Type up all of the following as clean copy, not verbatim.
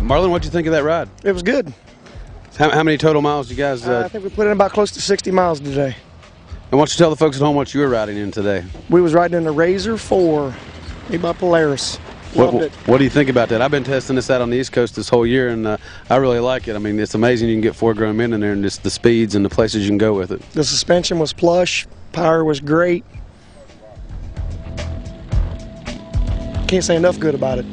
Marlon, what'd you think of that ride? It was good. How many total miles did you guys? I think we put in about close to 60 miles today. And why don't you tell the folks at home what you were riding in today? We was riding in a Razor 4 made by Polaris. Loved it. What do you think about that? I've been testing this out on the East Coast this whole year, and I really like it. I mean, it's amazing you can get 4 grown men in there, and just the speeds and the places you can go with it. The suspension was plush. Power was great. Can't say enough good about it.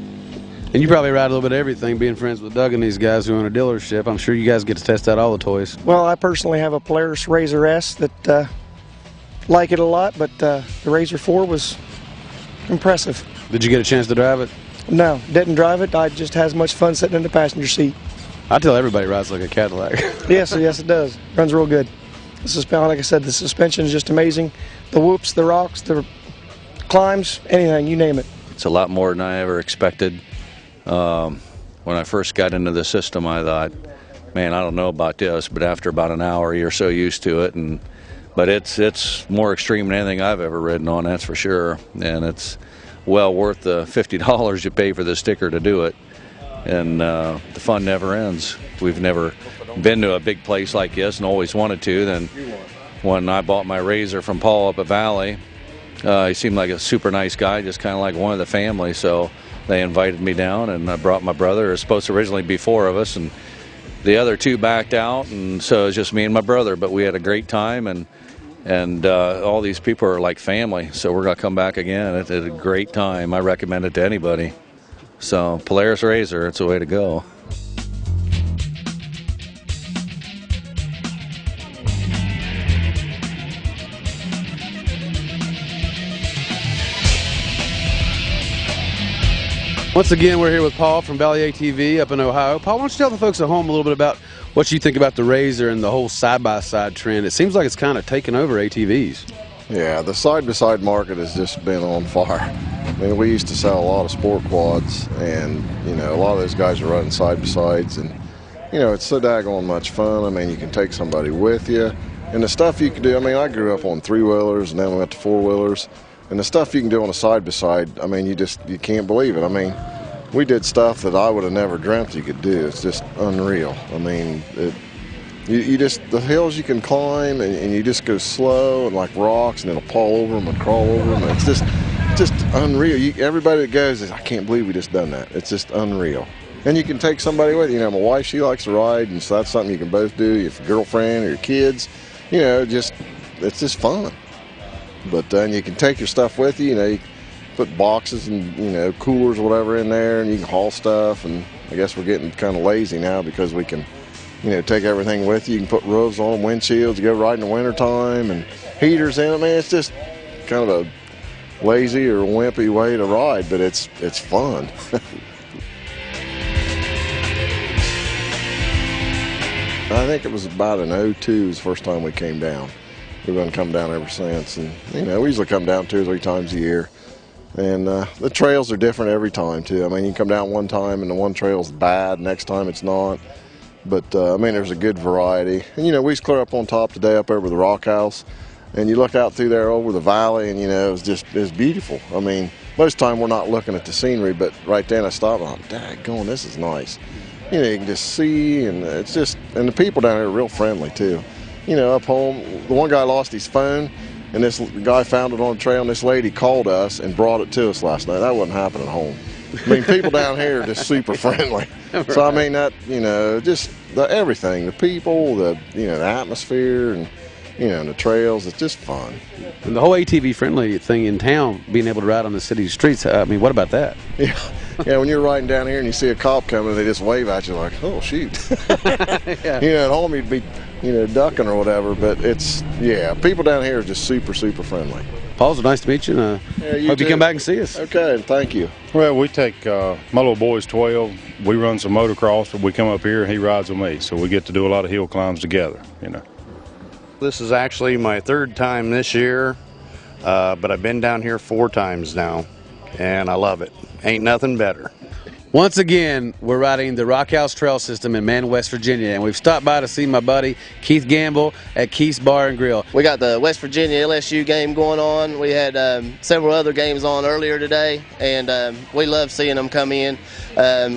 And you probably ride a little bit of everything, being friends with Doug and these guys who own a dealership. I'm sure you guys get to test out all the toys. Well, I personally have a Polaris Razor S that like it a lot, but the Razor 4 was impressive. Did you get a chance to drive it? No, didn't drive it. I just had as much fun sitting in the passenger seat. I tell everybody it rides like a Cadillac. Yes, it does. Runs real good. Like I said, the suspension is just amazing. The whoops, the rocks, the climbs, anything, you name it. It's a lot more than I ever expected. When I first got into the system, I thought, man, I don't know about this, but after about an hour, you're so used to it. But it's more extreme than anything I've ever ridden on, that's for sure. And it's well worth the $50 you pay for the sticker to do it. And the fun never ends. We've never been to a big place like this and always wanted to. Then when I bought my Razor from Paul up at Valley, he seemed like a super nice guy, just kind of like one of the family. So they invited me down, and I brought my brother. It was supposed to originally be 4 of us, and the other 2 backed out, and so it was just me and my brother. But we had a great time, and all these people are like family, so we're going to come back again. It's a great time. I recommend it to anybody. So Polaris Razor, it's the way to go. Once again, we're here with Paul from Valley ATV up in Ohio. Paul, why don't you tell the folks at home a little bit about what you think about the Razor and the whole side-by-side trend? It seems like it's kind of taken over ATVs. Yeah, the side-by-side market has just been on fire. I mean, we used to sell a lot of sport quads, and, you know, a lot of those guys are running side-by-sides, and, you know, it's so daggone much fun. I mean, you can take somebody with you, and the stuff you can do, I mean, I grew up on 3-wheelers, and then we went to 4-wheelers. And the stuff you can do on a side-by-side, I mean, you can't believe it. I mean, we did stuff that I would have never dreamt you could do. It's just unreal. I mean, the hills you can climb, and you just go slow, and like rocks, and it'll fall over them and crawl over them. It's just unreal. Everybody that goes is, I can't believe we just done that. It's just unreal. And you can take somebody with you. You know, my wife, she likes to ride, and so that's something you can both do. If your girlfriend or your kids, you know, it's just fun. But then you can take your stuff with you. You know, you can put boxes and, you know, coolers or whatever in there, and you can haul stuff. And I guess we're getting kind of lazy now because we can, you know, take everything with you. You can put roofs on them, windshields, you go ride in the wintertime, and heaters in them. Man, it's just kind of a lazy or wimpy way to ride, but it's fun. I think it was about in 02 was the first time we came down. We've been coming down ever since, and you know, we usually come down 2 or 3 times a year. And the trails are different every time too. I mean, you can come down one time and the one trail's bad, next time it's not. But I mean, there's a good variety. And you know, we was clear up on top today, up over the Rock House, and you look out through there over the valley, and you know, it was beautiful. I mean, most of the time we're not looking at the scenery, but right then I stopped and I'm, daggone, this is nice. You know, you can just see, and it's just, and the people down here are real friendly too. You know, up home, the one guy lost his phone, and this guy found it on the trail, and this lady called us and brought it to us last night. That wouldn't happen at home. I mean, people down here are just super friendly. Right. So, I mean, that, you know, just everything, the people, you know, the atmosphere, and, you know, and the trails, it's just fun. And the whole ATV-friendly thing in town, being able to ride on the city streets, I mean, what about that? Yeah. Yeah, when you're riding down here and you see a cop coming, they just wave at you like, oh, shoot. Yeah. You know, at home you'd be, you know, ducking or whatever, but it's, yeah, people down here are just super, super friendly. Paul, it's nice to meet you, and hope you come back and see us. Okay, thank you. Well, we take, my little boy's 12, we run some motocross, but we come up here and he rides with me, so we get to do a lot of hill climbs together, you know. This is actually my 3rd time this year, but I've been down here 4 times now, and I love it. Ain't nothing better. Once again, we're riding the Rock House Trail System in Man, West Virginia, and we've stopped by to see my buddy Keith Gamble at Keith's Bar and Grill. We got the West Virginia LSU game going on. We had several other games on earlier today, and we love seeing them come in.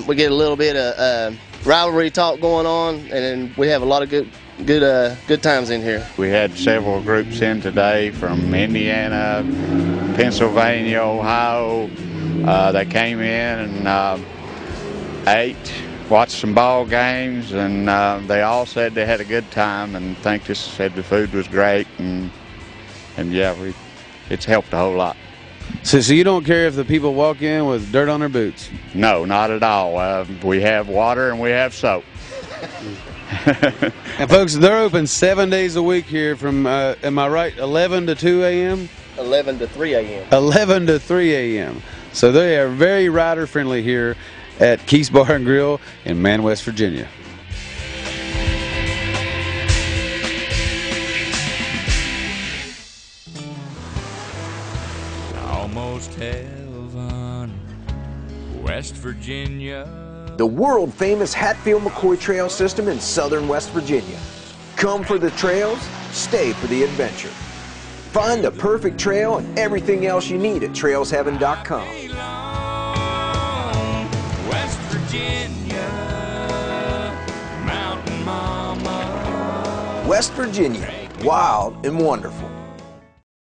We get a little bit of rivalry talk going on, and we have a lot of good times in here. We had several groups in today from Indiana, Pennsylvania, Ohio. They came in and ate, watched some ball games, and they all said they had a good time and said the food was great, and yeah, it's helped a whole lot. So you don't care if the people walk in with dirt on their boots? No, not at all. We have water and we have soap. And folks, they're open 7 days a week here from, am I right, 11 to 2 a.m.? 11 to 3 a.m. 11 to 3 a.m. So they are very rider friendly here at Keith's Bar and Grill in Man, West Virginia. Almost heaven, West Virginia. The world-famous Hatfield-McCoy Trail System in southern West Virginia. Come for the trails, stay for the adventure. Find the perfect trail and everything else you need at trailsheaven.com. West Virginia, Mountain Mama. West Virginia, wild and wonderful.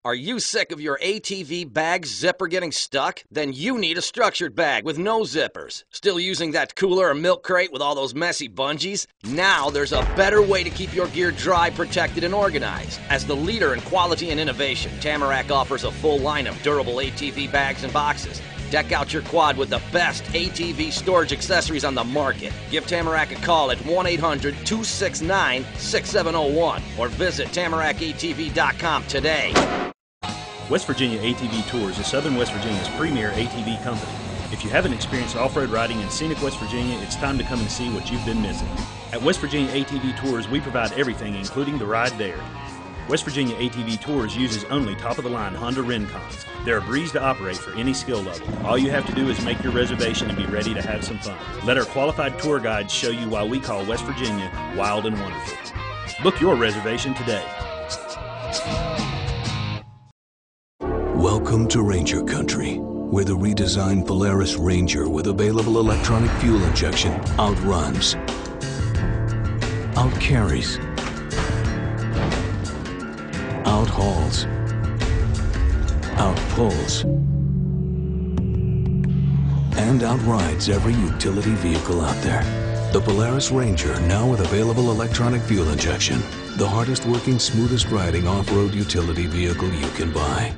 Are you sick of your ATV bag zipper getting stuck? Then you need a structured bag with no zippers. Still using that cooler or milk crate with all those messy bungees? Now there's a better way to keep your gear dry, protected, and organized. As the leader in quality and innovation, Tamarack offers a full line of durable ATV bags and boxes. Deck out your quad with the best ATV storage accessories on the market. Give Tamarack a call at 1-800-269-6701 or visit TamarakATV.com today. West Virginia ATV Tours is Southern West Virginia's premier ATV company. If you haven't experienced off-road riding in scenic West Virginia, it's time to come and see what you've been missing. At West Virginia ATV Tours, we provide everything, including the ride there. West Virginia ATV Tours uses only top-of-the-line Honda Rincons. They're a breeze to operate for any skill level. All you have to do is make your reservation and be ready to have some fun. Let our qualified tour guides show you why we call West Virginia wild and wonderful. Book your reservation today. Welcome to Ranger Country, where the redesigned Polaris Ranger with available electronic fuel injection outruns, outcarries, outhauls, outpulls, and outrides every utility vehicle out there. The Polaris Ranger, now with available electronic fuel injection, the hardest working, smoothest riding off-road utility vehicle you can buy.